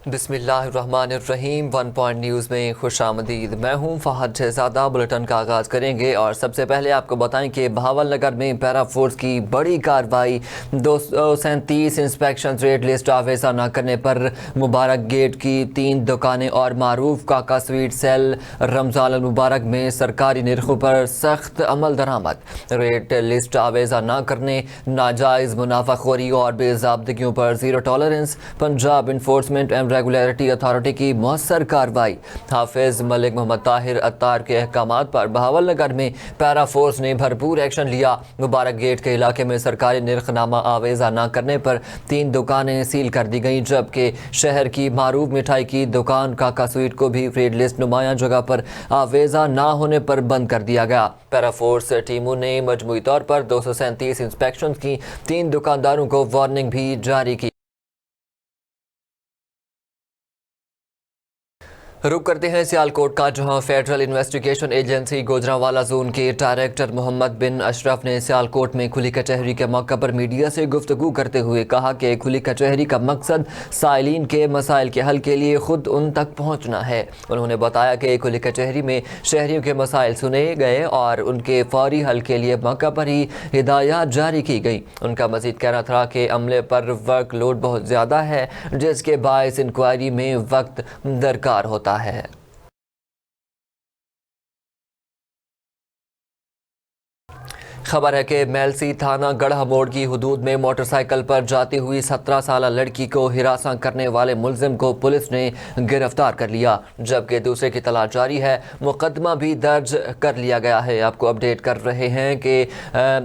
बिस्मिल्लाहिर्रहमानिर्रहीम 1 point news में खुश आमदीद। मैं हूँ फहद शहजादा। बुलेटिन का आगाज़ करेंगे और सबसे पहले आपको बताएं कि बहावल नगर में पैरा फोर्स की बड़ी कार्रवाई। 237 इंस्पेक्शन रेट लिस्ट आवेज़ा न करने पर मुबारक गेट की 3 दुकानें और मारूफ काका स्वीट सेल रमज़ान अल मुबारक में सरकारी निरखों पर सख्त अमल दरामद। रेट लिस्ट आवेज़ा न करने, नाजायज़ मुनाफाखोरी और बेज़ाब्तगियों पर zero tolerance. Punjab enforcement and regulatory authority की मौसर कार्रवाई। हाफिज मलिक मोहम्मद ताहिर अत्तार के अहकामात पर बहावल नगर में पैरा फोर्स ने भरपूर एक्शन लिया। मुबारक गेट के इलाके में सरकारी निर्खनामा आवेज़ा न करने पर 3 दुकानें सील कर दी गईं, जबकि शहर की मारूफ मिठाई की दुकान काका स्वीट को भी रेड लिस्ट नुमाया जगह पर आवेज़ा ना होने पर बंद कर दिया गया। पैरा फोर्स टीमों ने मजमूई तौर पर 237 इंस्पेक्शन की 3 दुकानदारों को वार्निंग भी जारी की। रुक करते हैं सियालकोट का, जहां federal investigation agency Gujranwala zone के डायरेक्टर मोहम्मद बिन अशरफ ने सियालकोट में खुली कचहरी के मौके पर मीडिया से गुफ्तगू करते हुए कहा कि खुली कचहरी का मकसद साइलिन के मसाइल के हल के लिए खुद उन तक पहुंचना है। उन्होंने बताया कि खुली कचहरी में शहरियों के मसाइल सुने गए और उनके फौरी हल के लिए मौके पर ही हिदायत जारी की गई। उनका मजीद कहना था कि अमले पर वर्क लोड बहुत ज़्यादा है, जिसके बायस इंक्वायरी में वक्त दरकार होता है। खबर है कि मेलसी थाना गढ़ा मोड़ की हुदूद में मोटरसाइकिल पर जाती हुई 17 साल लड़की को हिरासत करने वाले मुलजिम को पुलिस ने गिरफ्तार कर लिया, जबकि दूसरे की तलाश जारी है। मुकदमा भी दर्ज कर लिया गया है। आपको अपडेट कर रहे हैं कि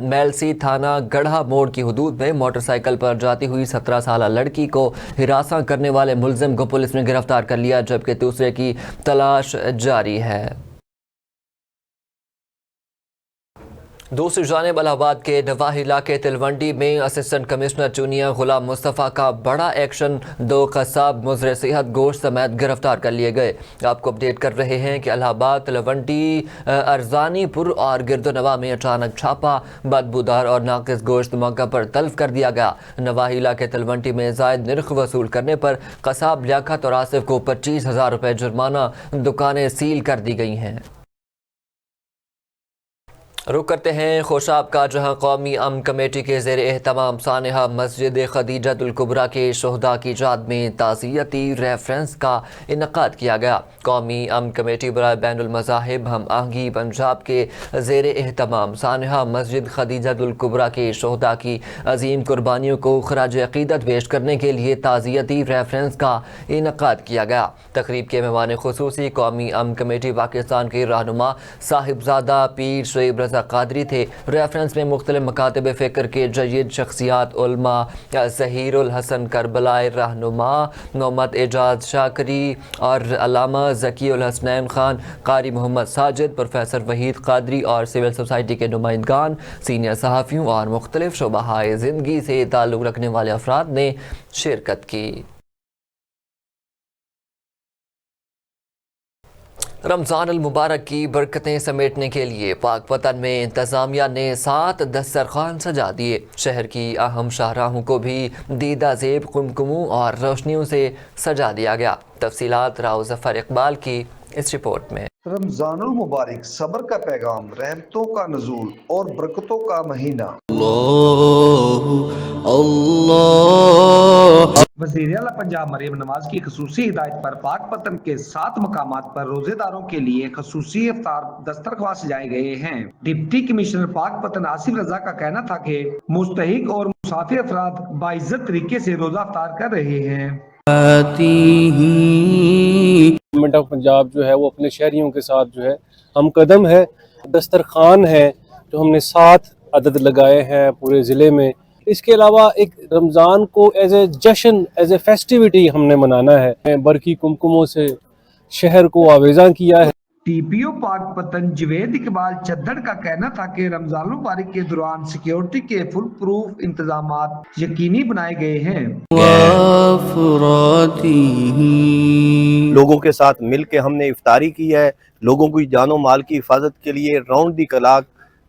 मेलसी थाना गढ़ा मोड़ की हुदूद में मोटरसाइकिल पर जाती हुई 17 साल लड़की को हिरासत करने वाले मुलजिम को पुलिस ने गिरफ्तार कर लिया, जबकि दूसरे की तलाश जारी है। दूसरी जानिब इलाहाबाद के नवाही इलाके तिलवंडी में असिस्टेंट कमिश्नर जूनियर गुलाम मुस्तफ़ा का बड़ा एक्शन। 2 कसाब मुज़र सेहत गोश्त समेत गिरफ्तार कर लिए गए। आपको अपडेट कर रहे हैं कि इलाहाबाद तिलवंडी अरजानीपुर और गिरदोनवा में अचानक छापा। बदबूदार और नाकिस गोश्त मौका पर तल्फ कर दिया गया। नवाही इलाके तिलवंडी में जायद निर्ख वसूल करने पर कसाब लियाकत और आसिफ को 25,000 रुपये जुर्माना। दुकानें सील कर दी गई हैं। रुक करते हैं खोशाब का, जहां कौमी अमन कमेटी के ज़ेर एहतमाम सानहा मस्जिद खदीजतुल कुबरा के शोहदा की याद में ताज़ियती रेफरेंस का इनक़ाद किया गया। कौमी अमन कमेटी बराए बैनुल मज़ाहिब हम आहंगी पंजाब के ज़ेर एहतमाम सानहा मस्जिद खदीजतुल कुबरा के शोहदा की अजीम कुर्बानियों को खराज अक़ीदत पेश करने के लिए ताज़ियती रेफरेंस का इनक़ाद किया गया। तकरीब के मेहमान खुसूसी कौमी अमन कमेटी पाकिस्तान के रहनुमा साहिबजादा पीर शोएब रज़ा कादरी थे। रेफरेंस में मुख्तलिफ मकातब फ़िक्र के जय्यद शख्सियात उलमा ज़हीरुल हसन करबलाई रहनुमा मोहम्मद एजाज शाकरी और अल्लामा ज़कीउल हसनैन खान, कारी मोहम्मद साजिद, प्रोफेसर वहीद कादरी और सिविल सोसाइटी के नुमाइंदगान, सीनियर सहाफ़ियों और मुख्तलिफ शोबाहाए ज़िंदगी से ताल्लुक़ रखने वाले अफराद ने शिरकत की। रमज़ान अल मुबारक की बरकतें समेटने के लिए पाकपतन में इंतज़ामिया ने 7 दस्तरखान सजा दिए। शहर की अहम शाहराहों को भी दीदा ज़ेब, कुमकुमों और रोशनियों से सजा दिया गया। तफसीलात राव ज़फ़र इकबाल की इस रिपोर्ट में। रमज़ानुल मुबारक सब्र का पैगाम, रहमतों का नुज़ूल और बरकतों का महीना। वज़ीर आला पंजाब मरियम नवाज की खसूसी हिदायत पर पाकपतन के 7 मकामात पर रोजेदारों के लिए खसूसी इफ्तार दस्तरख्वां सजाए गए हैं। डिप्टी कमिश्नर पाकपतन आसिफ रजा का कहना था कि मुस्तहिक और मुसाफिर अफराद बाइज्जत तरीके से रोजा इफ्तार कर रहे हैं। गवर्नमेंट ऑफ पंजाब जो है वो अपने शहरियों के साथ जो है हम कदम है। दस्तरखान है जो हमने 7 अदद लगाए हैं पूरे ज़िले में। इसके अलावा एक रमज़ान को एज ए जश्न, एज ए फेस्टिविटी हमने मनाना है। बरकी कुमकुमों से शहर को आवेज़ा किया है। टीपीओ पाकपतन जवेद इकबाल चद्दड़ का कहना था कि रमज़ान मुबारक के दौरान सिक्योरिटी के फुल प्रूफ इंतजामात यकीनी बनाए गए हैं। लोगों के साथ मिल के हमने इफ्तारी की है। लोगों की जानो माल की हिफाजत के लिए राउंड दी क्लॉक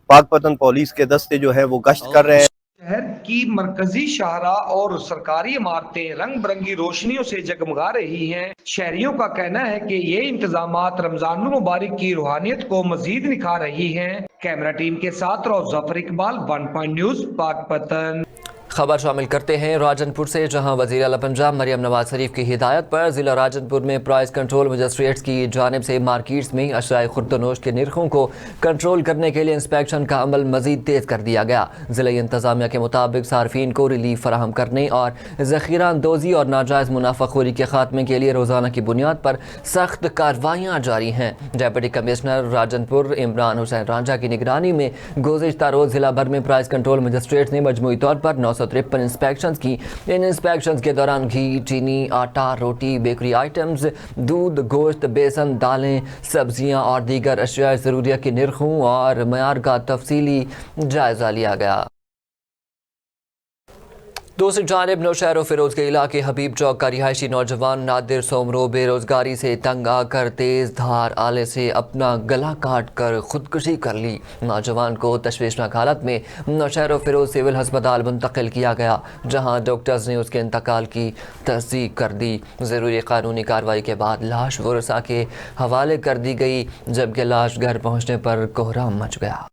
पाकपतन पुलिस के दस्ते जो है वो गश्त कर रहे हैं। शहर की मरकजी शाहराह और सरकारी इमारतें रंग बिरंगी रोशनियों से जगमगा रही हैं। शहरियों का कहना है कि ये इंतजामात रमजानुल मुबारक की रूहानियत को मजीद निखार रही हैं। कैमरा टीम के साथ रौफ जफर इकबाल, 1 पॉइंट न्यूज, पाकपतन। खबर शामिल करते हैं राजनपुर से, जहां वज़ीर आला पंजाब मरियम नवाज शरीफ की हिदायत पर ज़िला राजनपुर में प्राइस कंट्रोल मजिस्ट्रेट्स की जानिब से मार्केट्स में अशयाए खुर्दनोश के निर्खों को कंट्रोल करने के लिए इंस्पेक्शन का अमल मज़ीद तेज़ कर दिया गया। ज़िला इंतज़ामिया के मुताबिक सार्फिन को रिलीफ फराहम करने और ज़ख़ीरा अंदोज़ी और नाजायज़ मुनाफाखोरी के खात्मे के लिए रोज़ाना की बुनियाद पर सख्त कार्रवाइयाँ जारी हैं। डिप्टी कमिश्नर राजनपुर इमरान हुसैन रांझा की निगरानी में गुज़िश्ता रोज़ ज़िला भर में प्राइस कंट्रोल मजिस्ट्रेट्स ने मजमूई तौर पर 953 इंस्पेक्शंस की। इन इंस्पेक्शंस के दौरान घी, चीनी, आटा, रोटी, बेकरी आइटम्स, दूध, गोश्त, बेसन, दालें, सब्जियां और दीगर अशिया ज़रूरिया की निर्खों और मयार का तफसीली जायज़ा लिया गया। दूसरी जानिब नौशहर फिरोज के इलाके हबीब चौक का रिहायशी नौजवान नादिर सोमरो बेरोजगारी से तंग आकर तेज धार आले से अपना गला काट कर खुदकुशी कर ली। नौजवान को तशवीशनाक हालत में नौशहर फिरोज सिविल अस्पताल मुंतकिल किया गया, जहां डॉक्टर्स ने उसके इंतकाल की तस्दीक कर दी। ज़रूरी कानूनी कार्रवाई के बाद लाश वरसा के हवाले कर दी गई, जबकि लाश घर पहुँचने पर कोहराम मच गया।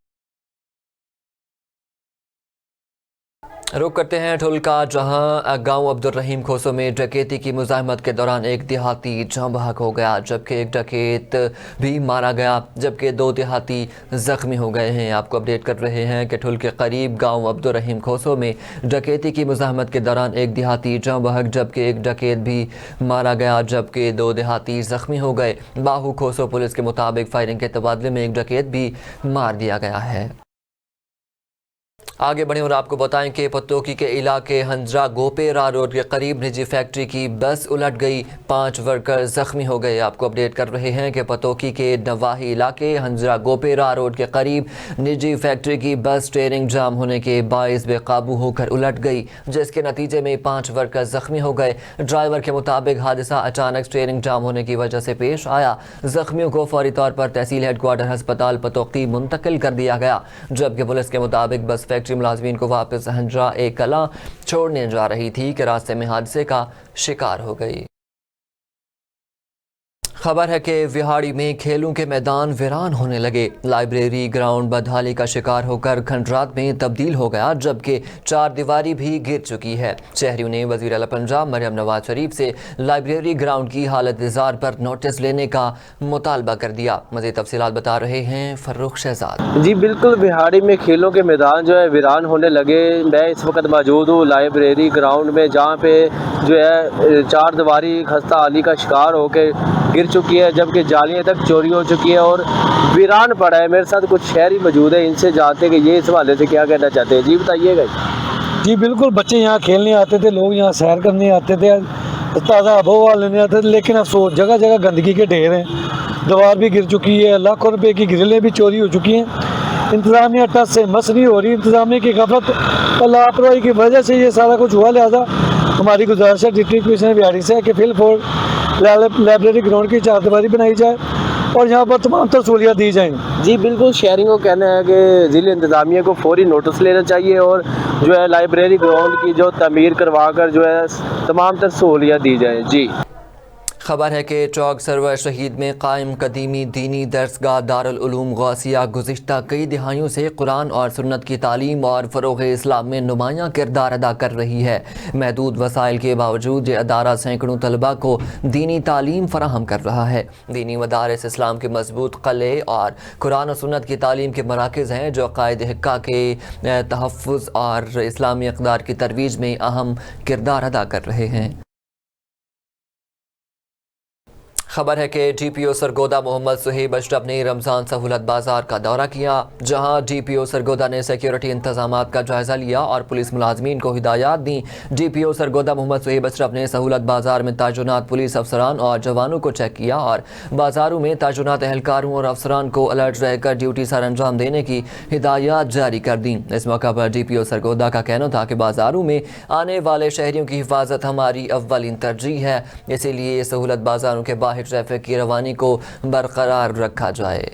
रुक करते हैं ठुलका, जहां गांव अब्दुल रहीम खोसो में डकैती की मुज़ाहमत के दौरान एक देहाती जाँ बहक हो गया, जबकि एक डकैत भी मारा गया, जबकि 2 देहाती ज़ख्मी हो गए हैं। आपको अपडेट कर रहे हैं कि ठुल के करीब गांव अब्दुल रहीम खोसो में डकैती की मुज़ाहमत के दौरान एक देहाती जाँ बहक जबकि एक डकैत भी मारा गया, जबकि 2 देहाती ज़ख्मी हो गए। बाहू खोसो पुलिस के मुताबिक फायरिंग के तबादले में एक डकैत भी मार दिया गया है। आगे बढ़ें और आपको बताएं कि पतोकी के इलाके हंजरा गोपेरा रोड के करीब निजी फैक्ट्री की बस उलट गई, 5 वर्कर जख्मी हो गए। आपको अपडेट कर रहे हैं कि पतोकी के नवाही इलाके हंजरा गोपेरा रोड के करीब निजी फैक्ट्री की बस स्टीयरिंग जाम होने के बाइस बेकाबू होकर उलट गई, जिसके नतीजे में 5 वर्कर जख्मी हो गए। ड्राइवर के मुताबिक हादसा अचानक स्टीयरिंग जाम होने की वजह से पेश आया। जख्मियों को फौरी तौर पर तहसील हेडक्वार्टर अस्पताल पतोकी मुंतकिल कर दिया गया, जबकि पुलिस के मुताबिक बस फैक्ट्री मुलाजमीन को वापस हंजरा एक कला छोड़ने जा रही थी कि रास्ते में हादसे का शिकार हो गई। खबर है कि विहाड़ी में खेलों के मैदान वीरान होने लगे। लाइब्रेरी ग्राउंड बदहाली का शिकार होकर खंडरात में तब्दील हो गया, जबकि 4 दीवारी भी गिर चुकी है। शहरियों ने वज़ीर आला पंजाब मरियम नवाज शरीफ से लाइब्रेरी ग्राउंड की हालत इज़ार पर नोटिस लेने का मुतालबा कर दिया। मज़ीद तफसीलात बता रहे हैं फर्रुख शहजाद। जी बिल्कुल, बिहाड़ी में खेलों के मैदान जो है वीरान होने लगे। मैं इस वक्त मौजूद हूँ लाइब्रेरी ग्राउंड में, जहाँ पे जो है 4 दीवारी खस्ता हाली का शिकार होकर गिर चुकी है, जबकि जालियाँ तक चोरी हो चुकी है और वीरान पड़ा है। मेरे साथ कुछ शहरी मौजूद है, इनसे जानते हैं कि ये इस हवाले से क्या कहना चाहते हैं। जी बताइएगा। जी बिल्कुल, बच्चे यहाँ खेलने आते थे, लोग यहाँ सैर करने आते थे, ताज़ा आबोहवा लेने आते थे, लेकिन अफसोस जगह जगह गंदगी के ढेर हैं। दीवार भी गिर चुकी है, लाखों रुपए की ग्रिलें भी चोरी हो चुकी हैं। इंतज़ामिया टच से मस नहीं हो रही, इंतज़ामिया की गफलत और लापरवाही की वजह से ये सारा कुछ हुआ। लिहाजा हमारी गुजारिश है डिप्टी कमिश्नर बिहाड़ी से कि फिल फोर लाइब्रेरी ग्राउंड की 4 दीवारी बनाई जाए और यहाँ पर तमाम तर सहूलियात दी जाएँ। जी बिल्कुल, शहरियों को कहना है कि ज़िले इंतज़ामिया को फौरी नोटिस लेना चाहिए और जो है लाइब्रेरी ग्राउंड की जो तमीर करवा कर जो है तमाम तर सहूलियात दी जाए। जी खबर है कि चौक सरवर शहीद में कायम कदीमी दीनी दरसगाह दारुल उलूम गौसिया गुज़िश्ता कई दिहाइयों से कुरान और सुन्नत की तालीम और फ़रोग़ इस्लाम में नुमायाँ किरदार अदा कर रही है। महदूद वसाइल के बावजूद ये अदारा सैकड़ों तलबा को दीनी तालीम फराहम कर रहा है। दीनी मदारिस इस्लाम के मजबूत क़लए और कुरान और सुन्नत की तालीम के मराकज़ हैं, जो क़ायद हिक्का के तहफ़्फ़ुज़ और इस्लामी इक़दार की तरवीज में अहम किरदार अदा कर रहे हैं। खबर है कि DPO सरगोदा मोहम्मद सुहेब अशरफ ने रमज़ान सहूलत बाज़ार का दौरा किया, जहां DPO सरगोदा ने सिक्योरिटी इंतजामात का जायज़ा लिया और पुलिस मुलाजमीन को हिदायत दी। DPO सरगोदा मोहम्मद सुहेब अशरफ ने सहूलत बाज़ार में तैनात पुलिस अफसरान और जवानों को चेक किया और बाज़ारों में तैनात एहलकारों और अफसरान को अलर्ट रहकर ड्यूटी सर अंजाम देने की हिदायत जारी कर दी। इस मौका पर DPO सरगोदा का कहना था कि बाज़ारों में आने वाले शहरियों की हिफाजत हमारी अव्वलीन तरजीह है, इसीलिए सहूलत बाज़ारों के बाहर ट्रैफिक की रवानी को बरकरार रखा जाए।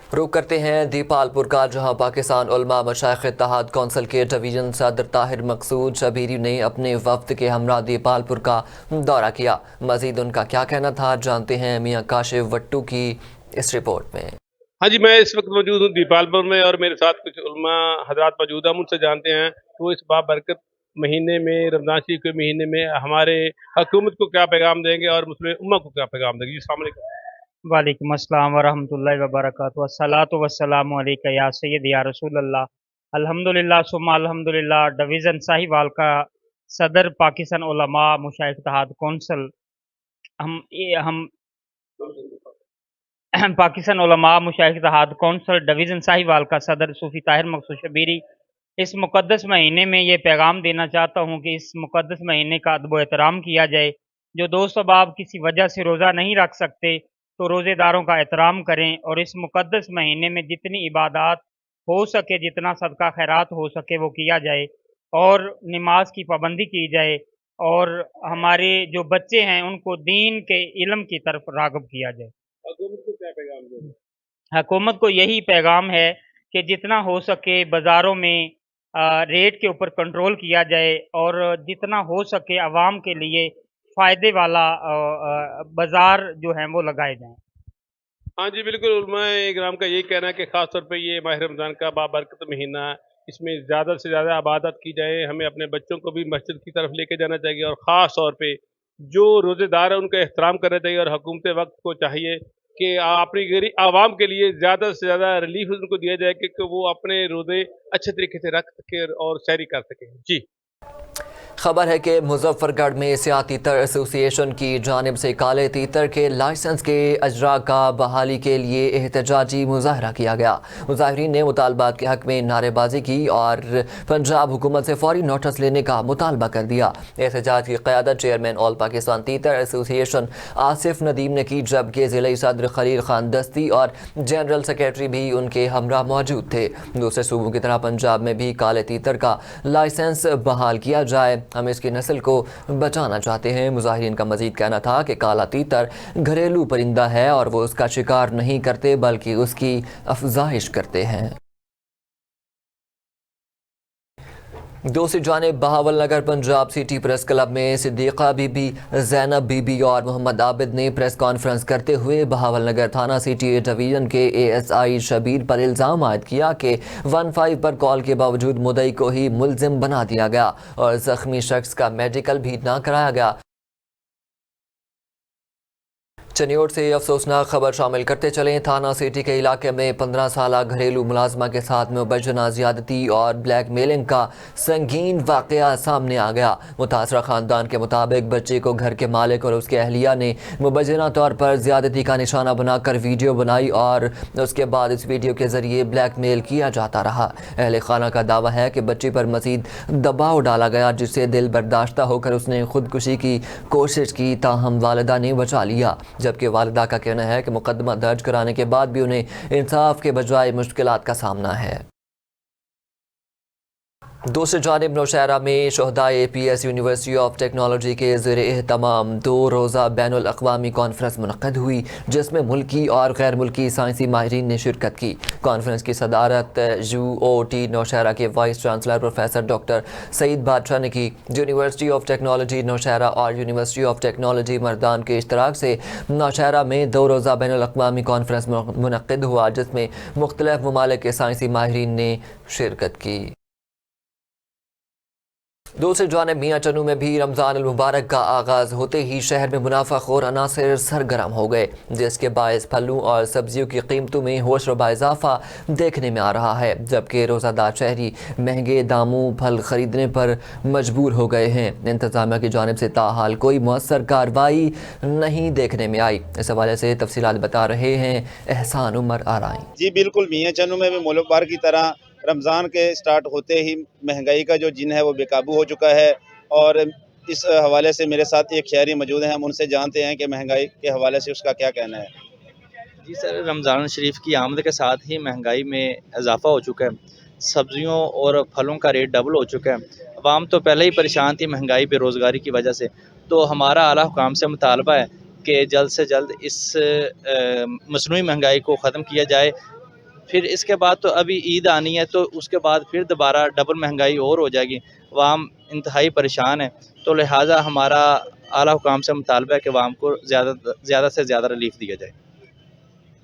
रुक करते हैं दीपालपुर का, जहां पाकिस्तान उलमा मशाइख इत्तेहाद कौंसिल के डिवीज़न सदर ताहिर मकसूद शबीरी ने अपने वफ्द के हमरा दीपालपुर का दौरा किया। मजीद उनका क्या कहना था, जानते हैं मियां काशिफ वट्टू की इस रिपोर्ट में। हाँ जी, मैं इस वक्त मौजूद हूँ दीपालपुर में और मेरे साथ कुछ उलमा हजरात मौजूद हैं। हम उनसे जानते हैं कि वो इस बाबरकत महीने में, रमज़ान शरीफ के महीने में हमारे हुकूमत को क्या पैगाम देंगे और मुस्लिम उम्मा को क्या पैगाम देंगे। जी अस्सलाम वालेकुम। वालेकुम अस्सलाम वरहमतुल्लाहि वबरकातुहू। अस्सलातु वस्सलामु अलैका या सय्यदी या रसूल अल्लाह। अल्हम्दुलिल्लाह सुम्मा अल्हम्दुलिल्लाह। डिवीज़न साहिवाल का सदर पाकिस्तान उलमा मशाइख इत्तेहाद कौंसिल हम पाकिस्तान उलमा मशाइख इत्तेहाद कौंसिल डिवीज़न साहिवाल का सदर सूफी ताहिर मकसूद शबीरी इस मुक़द्दस महीने में ये पैगाम देना चाहता हूँ कि इस मुक़द्दस महीने का अदब व एहतराम किया जाए। जो दोस्त अहबाब किसी वजह से रोज़ा नहीं रख सकते तो रोज़ेदारों का एहतराम करें और इस मुक़द्दस महीने में जितनी इबादत हो सके, जितना सदका खैरात हो सके वो किया जाए और नमाज की पाबंदी की जाए और हमारे जो बच्चे हैं उनको दीन के इल्म की तरफ राग़िब किया जाए। हुकूमत को क्या पैगाम देंगे? हुकूमत को यही पैगाम है कि जितना हो सके बाज़ारों में रेट के ऊपर कंट्रोल किया जाए और जितना हो सके आवाम के लिए फ़ायदे वाला बाज़ार जो हैं वो लगाए जाएँ। हाँ जी, बिल्कुल। उलमाए इकराम का यही कहना है कि ख़ास तौर पे ये माह रमज़ान का बाबरकत महीना है, इसमें ज़्यादा से ज़्यादा इबादत की जाए। हमें अपने बच्चों को भी मस्जिद की तरफ लेके जाना चाहिए और ख़ास तौर पे जो रोज़ेदार है उनका एहतराम करना चाहिए और हुकूमत वक्त को चाहिए कि अपनी गरीब आवाम के लिए ज़्यादा से ज़्यादा रिलीफ उनको दिया जाए कि वो अपने रोज़े अच्छे तरीके से रख सकें और सैरी कर सकें। जी। खबर है कि मुजफ्फरगढ़ में सियाह तीतर एसोसिएशन की जानिब से काले तीतर के लाइसेंस के अजरा का बहाली के लिए एहतजाजी मुजाहरा किया गया। मुजाहरीन ने मुतालबात के हक में नारेबाजी की और पंजाब हुकूमत से फौरी नोटिस लेने का मुतालबा कर दिया। एहतजाज की क़यादत चेयरमैन ऑल पाकिस्तान तीतर एसोसिएशन आसिफ नदीम ने की, जबकि ज़िले सदर खलील खान दस्ती और जनरल सेक्रेटरी भी उनके हमरा मौजूद थे। दूसरे सूबों की तरह पंजाब में भी काले तीतर का लाइसेंस बहाल किया जाए, हम इसकी नस्ल को बचाना चाहते हैं। मुजाहिरीन का मजीद कहना था कि काला तीतर घरेलू परिंदा है और वो उसका शिकार नहीं करते बल्कि उसकी अफजाइश करते हैं। दूसरी जानिब बहावल नगर पंजाब सिटी प्रेस क्लब में सिद्दीक़ा बीबी, ज़ैनब बीबी और मोहम्मद आबिद ने प्रेस कॉन्फ्रेंस करते हुए बहावल नगर थाना सिटी डिवीज़न के ASI शबीर पर इल्ज़ाम आयद किया कि 15 पर कॉल के बावजूद मुद्दई को ही मुल्ज़िम बना दिया गया और ज़ख्मी शख्स का मेडिकल भी ना कराया गया। चनियोट से अफसोसनाक खबर शामिल करते चलें। थाना सिटी के इलाके में 15 साला घरेलू मुलाजमा के साथ मुबैना ज़्यादती और ब्लैक मेलिंग का संगीन वाक़या सामने आ गया। मुतासरा ख़ानदान के मुताबिक बच्चे को घर के मालिक और उसके अहलिया ने मुबैना तौर पर ज़्यादती का निशाना बनाकर वीडियो बनाई और उसके बाद इस वीडियो के ज़रिए ब्लैक मेल किया जाता रहा। अहले खाना का दावा है कि बच्ची पर मज़ीद दबाव डाला गया, जिससे दिल बर्दाश्ता होकर उसने खुदकुशी की कोशिश की, ताहम वालिदा ने बचा लिया। जबकि वालिदा का कहना है कि मुकदमा दर्ज कराने के बाद भी उन्हें इंसाफ के बजाय मुश्किलात का सामना है। दूसरी जानिब नौशहरा में शोहदाए APS यूनिवर्सिटी ऑफ टेक्नोलॉजी के ज़ेर एहतमाम 2 रोज़ा बैनुल अक़वामी कॉन्फ्रेंस मुनक़्क़द हुई, जिसमें मुल्की और गैर मुल्की साइंसी माहिरीन ने शिरकत की। कॉन्फ्रेंस की सदारत UOT नौशहरा के vice chancellor professor doctor Saeed Badshah ने की। यूनिवर्सिटी ऑफ टेक्नोलॉजी नौशहरा और यूनिवर्सिटी ऑफ टेक्नोलॉजी मर्दान के इश्तराक से नौशहरा में 2 रोज़ा बैनुल अक़वामी कॉन्फ्रेंस मुनक़्क़द हुआ, जिसमें मुख्तलिफ ममालिक के साइंसी माहिरीन ने शिरकत की। दूसरी जानिब मियाँ चन्नू में भी रमज़ान मुबारक का आगाज़ होते ही शहर में मुनाफाखोर अनासर सरगर्म हो गए, जिसके बायस फलों और सब्जियों की कीमतों में होशरुबा इजाफा देखने में आ रहा है। जबकि रोज़ादार शहरी महंगे दामों फल ख़रीदने पर मजबूर हो गए हैं। इंतज़ामिया की जानिब से ताहाल कोई मौसर कार्रवाई नहीं देखने में आई। इस हवाले से तफसीलात बता रहे हैं एहसान उमर आराई। जी बिल्कुल, मियाँ चन्नू में भी मुल्क भर की तरह रमज़ान के स्टार्ट होते ही महंगाई का जो जिन है वो बेकाबू हो चुका है और इस हवाले से मेरे साथ एक शहरी मौजूद हैं, हम उनसे जानते हैं कि महंगाई के हवाले से उसका क्या कहना है। जी सर, रमज़ान शरीफ की आमद के साथ ही महंगाई में इजाफ़ा हो चुका है। सब्ज़ियों और फलों का रेट डबल हो चुका है। अवाम तो पहले ही परेशान थी महंगाई बेरोज़गारी की वजह से, तो हमारा आला हुकाम से मुतालबा है कि जल्द से जल्द इस मसनूई महंगाई को ख़त्म किया जाए پھر اس کے بعد تو ابھی عید آنی ہے، تو اس کے بعد پھر دوبارہ ڈبل مہنگائی اور ہو جائے گی، عوام انتہائی پریشان ہے۔ تو لہٰذا ہمارا اعلیٰ حکام سے مطالبہ ہے کہ عوام کو زیادہ سے زیادہ ریلیف دیا جائے۔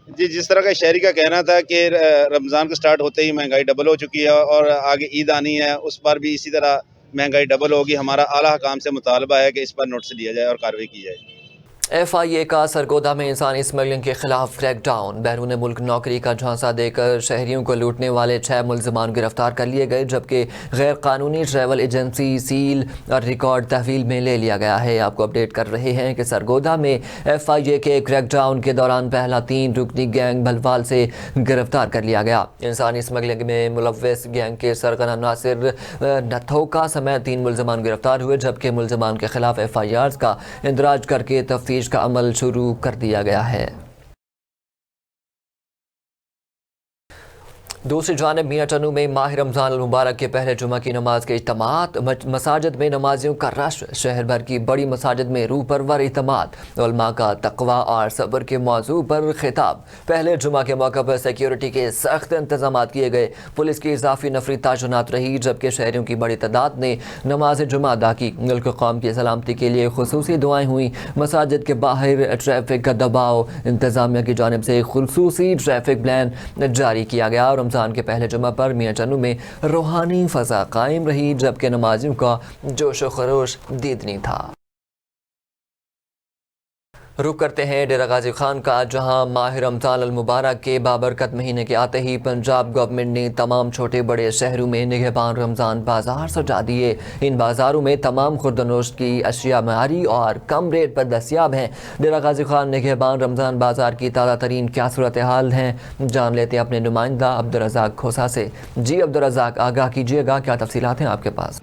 جی، جس طرح کا شہری کا کہنا تھا کہ رمضان کا سٹارٹ ہوتے ہی مہنگائی ڈبل ہو چکی ہے اور آگے عید آنی ہے، اس پر بھی اسی طرح مہنگائی ڈبل ہوگی۔ ہمارا اعلیٰ حکام سے مطالبہ ہے کہ اس پر نوٹس لیا جائے اور کارروائی کی جائے۔ FIA کا سرگودا میں انسانی اسمگلنگ کے خلاف کریک ڈاؤن، بیرون ملک نوکری کا جھانسا دے کر شہریوں کو لوٹنے والے 6 ملزمان گرفتار کر لیے گئے، جبکہ غیر قانونی ٹریول ایجنسی سیل اور ریکارڈ تحویل میں لے لیا گیا ہے۔ آپ کو اپڈیٹ کر رہے ہیں کہ سرگودا میں FIA کے کریک ڈاؤن کے دوران پہلا 3 رکنی گینگ بھلوال سے گرفتار کر لیا گیا۔ انسانی اسمگلنگ میں ملوث گینگ کے سرغنہ ناصر نتھوکا سمیت 3 ملزمان گرفتار ہوئے، جبکہ ملزمان کے خلاف FIRs کا اندراج کر کے تفتیش کا عمل شروع کر دیا گیا ہے۔ دوسری جانب میاں چنو میں ماہ رمضان المبارک کے پہلے جمعہ کی نماز کے اجتماعات، مساجد میں نمازیوں کا رش، شہر بھر کی بڑی مساجد میں روح پرور اجتماعات، علماء کا تقوی اور صبر کے موضوع پر خطاب۔ پہلے جمعہ کے موقع پر سیکیورٹی کے سخت انتظامات کیے گئے، پولیس کی اضافی نفری تعینات رہی، جبکہ شہریوں کی بڑی تعداد نے نماز جمعہ ادا کی۔ ملک قوم کی سلامتی کے لیے خصوصی دعائیں ہوئیں۔ مساجد کے باہر ٹریفک کا دباؤ، انتظامیہ کی جانب سے خصوصی ٹریفک پلان جاری کیا گیا اور رمضان کے پہلے جمعہ پر میاں چنو میں روحانی فضا قائم رہی، جبکہ نمازیوں کا جوش و خروش دیدنی تھا۔ رخ کرتے ہیں ڈیرہ غازی خان کا، جہاں ماہ رمضان المبارک کے بابرکت مہینے کے آتے ہی پنجاب گورنمنٹ نے تمام چھوٹے بڑے شہروں میں نگہبان رمضان بازار سجا دیے۔ ان بازاروں میں تمام خوردنوش کی اشیاء معیاری اور کم ریٹ پر دستیاب ہیں۔ ڈیرہ غازی خان نگہبان رمضان بازار کی تازہ ترین کیا صورتحال ہیں، جان لیتے ہیں اپنے نمائندہ عبدالرزاق کھوسا سے۔ جی عبدالرزاق، آگاہ کیجیے گا، کیا تفصیلات ہیں آپ کے پاس؟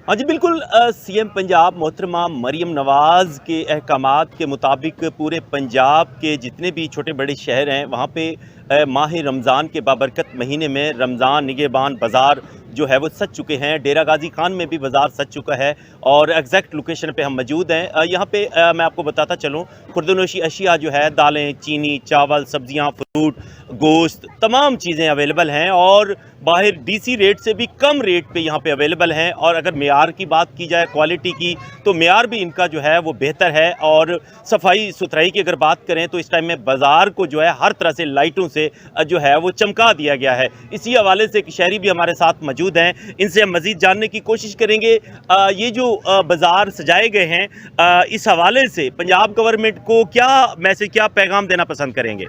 ہاں جی بالکل، CM پنجاب محترمہ مریم نواز کے احکامات کے مطابق پورے پنجاب کے جتنے بھی چھوٹے بڑے شہر ہیں وہاں پہ ماہ رمضان کے بابرکت مہینے میں رمضان نگہبان بازار جو ہے وہ سج چکے ہیں۔ ڈیرہ غازی خان میں بھی بازار سج چکا ہے اور ایگزیکٹ لوکیشن پہ ہم موجود ہیں۔ یہاں پہ میں آپ کو بتاتا چلوں، خوردنوشی اشیاء جو ہے، دالیں، چینی، چاول، سبزیاں، فروٹ، گوشت، تمام چیزیں اویلیبل ہیں اور باہر DC ریٹ سے بھی کم ریٹ پہ یہاں پہ اویلیبل ہیں۔ اور اگر معیار کی بات کی جائے، کوالٹی کی، تو معیار بھی ان کا جو ہے وہ بہتر ہے۔ اور صفائی ستھرائی کی اگر بات کریں تو اس ٹائم میں بازار کو جو ہے ہر طرح سے لائٹوں سے جو ہے وہ چمکا دیا گیا ہے۔ اسی حوالے سے ایک شہری بھی ہمارے ساتھ موجود ہیں، ان سے ہم مزید جاننے کی کوشش کریں گے۔ یہ جو بازار سجائے گئے ہیں، اس حوالے سے پنجاب گورنمنٹ کو کیا میسج، کیا پیغام دینا پسند کریں گے؟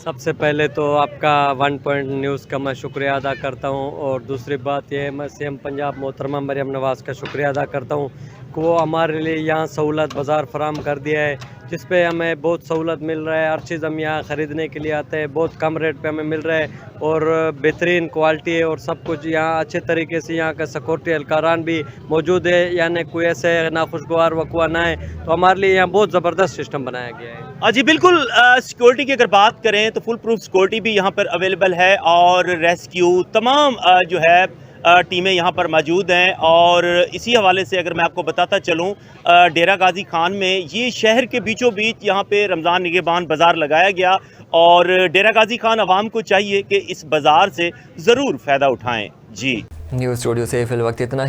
سب سے پہلے تو آپ کا 1 پوائنٹ نیوز کا میں شکریہ ادا کرتا ہوں، اور دوسری بات یہ ہے میں CM پنجاب محترمہ مریم نواز کا شکریہ ادا کرتا ہوں کہ وہ ہمارے لیے یہاں سہولت بازار فراہم کر دیا ہے، جس پہ ہمیں بہت سہولت مل رہا ہے۔ ہر چیز ہم یہاں خریدنے کے لیے آتے ہیں، بہت کم ریٹ پہ ہمیں مل رہا ہے اور بہترین کوالٹی ہے، اور سب کچھ یہاں اچھے طریقے سے یہاں کا سیکورٹی اہلکاران بھی موجود ہے، یعنی کوئی ایسے ناخوشگوار وقوع نہ ہے، تو ہمارے لیے یہاں بہت زبردست سسٹم بنایا گیا ہے۔ جی بالکل، سیکورٹی کی اگر بات کریں تو فل پروف سیکورٹی بھی یہاں پر اویلیبل ہے اور ریسکیو تمام جو ہے ٹیمیں یہاں پر موجود ہیں۔ اور اسی حوالے سے اگر میں آپ کو بتاتا چلوں، ڈیرہ غازی خان میں یہ شہر کے بیچوں بیچ یہاں پہ رمضان نگہبان بازار لگایا گیا اور ڈیرہ غازی خان عوام کو چاہیے کہ اس بازار سے ضرور فائدہ اٹھائیں۔ جی نیوز اسٹوڈیو سے فی الوقت اتنا